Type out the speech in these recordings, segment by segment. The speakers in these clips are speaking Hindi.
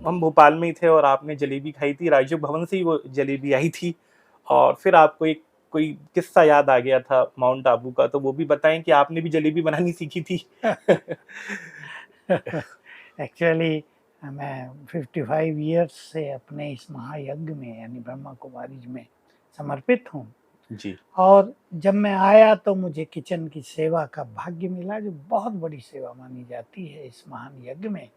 हम भोपाल में ही थे और आपने जलेबी खाई थी, राजयोग भवन से ही वो जलेबी आई थी, और फिर आपको एक कोई किस्सा याद आ गया था माउंट आबू का, तो वो भी बताएं कि आपने भी जलेबी बनानी सीखी थी। एक्चुअली मैं 55 ईयर्स से अपने इस महायज्ञ में यानी ब्रह्मा कुमारीज में समर्पित हूँ। जी। और जब मैं आया तो मुझे किचन की सेवा का भाग्य मिला, जो बहुत बड़ी सेवा मानी जाती है इस महान यज्ञ में।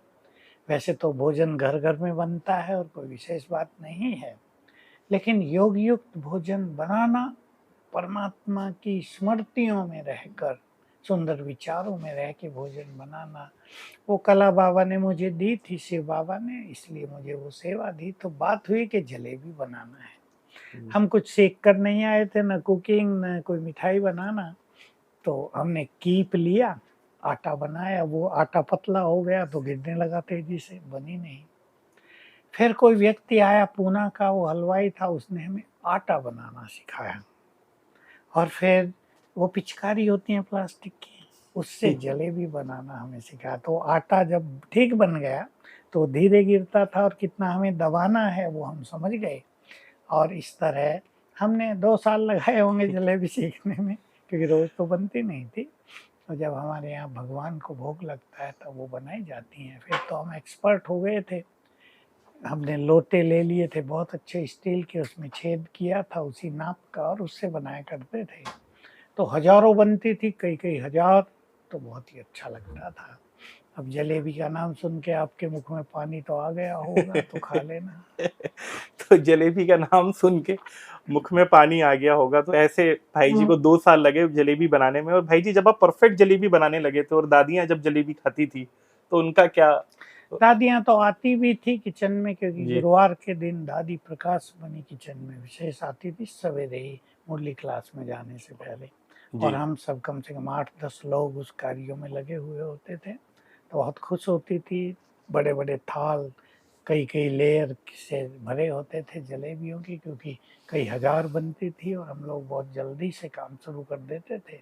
वैसे तो भोजन घर घर में बनता है और कोई विशेष बात नहीं है, लेकिन योग युक्त भोजन बनाना, परमात्मा की स्मृतियों में रहकर, सुंदर विचारों में रह के भोजन बनाना, वो कला बाबा ने मुझे दी थी, शिव बाबा ने, इसलिए मुझे वो सेवा दी। तो बात हुई कि जलेबी बनाना है। हम कुछ सीख कर नहीं आए थे, न कुकिंग न कोई मिठाई बनाना। तो हमने कीप लिया, आटा बनाया, वो आटा पतला हो गया तो गिरने लगा तेजी से, बनी नहीं। फिर कोई व्यक्ति आया पूना का, वो हलवाई था, उसने हमें आटा बनाना सिखाया। और फिर वो पिचकारी होती है प्लास्टिक की, उससे जलेबी बनाना हमें सिखाया। तो आटा जब ठीक बन गया तो धीरे गिरता था और कितना हमें दबाना है वो हम समझ गए। और इस तरह हमने 2 साल लगाए होंगे जलेबी सीखने में, क्योंकि रोज तो बनती नहीं थी। तो जब हमारे यहाँ भगवान को भोग लगता है तब वो बनाई जाती हैं। फिर तो हम एक्सपर्ट हो गए थे। हमने लोटे ले लिए थे बहुत अच्छे स्टील के, उसमें छेद किया था उसी नाप का, और उससे बनाया करते थे। तो हजारों बनती थी, कई कई हजार। तो बहुत ही अच्छा लगता था। अब जलेबी का नाम सुन के आपके मुख में पानी तो आ गया होगा, तो खा लेना। तो जलेबी का नाम सुन के मुख में पानी आ गया होगा। तो ऐसे भाई जी को 2 साल लगे जलेबी बनाने में। और भाई जी जब आप परफेक्ट जलेबी बनाने लगे थे और दादियां जब जलेबी खाती थी तो उनका क्या? दादियाँ तो आती भी थी किचन में, क्योंकि जी। गुरुवार के दिन दादी प्रकाश बनी किचन में विशेष आती थी, सवेरे ही मुरली क्लास में जाने से पहले। और जी। हम सब कम से कम 8-10 लोग उस कार्यों में लगे हुए होते थे। तो बहुत खुश होती थी। बड़े बड़े थाल कई कई लेयर से भरे होते थे जलेबियों की, क्योंकि कई हजार बनती थी और हम लोग बहुत जल्दी से काम शुरू कर देते थे।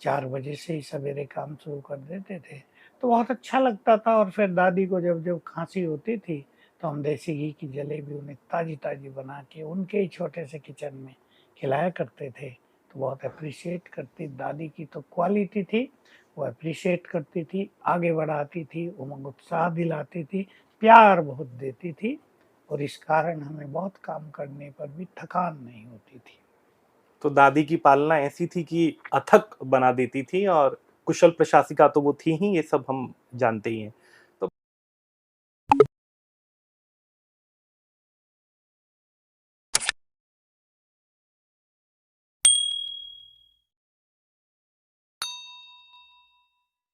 4 बजे से ही सवेरे काम शुरू कर देते थे। तो बहुत अच्छा लगता था। और फिर दादी को जब जब खांसी होती थी तो हम देसी घी की जलेबी उन्हें ताज़ी ताज़ी बना के उनके ही छोटे से किचन में खिलाया करते थे। तो बहुत अप्रिशिएट करती दादी की तो क्वालिटी थी, वो अप्रिशिएट करती थी, आगे बढ़ाती थी, उमंग उत्साह दिलाती थी, प्यार बहुत देती थी। और इस कारण हमें बहुत काम करने पर भी थकान नहीं होती थी। तो दादी की पालना ऐसी थी कि अथक बना देती थी, और कुशल प्रशासिका तो वो थी ही, ये सब हम जानते ही हैं।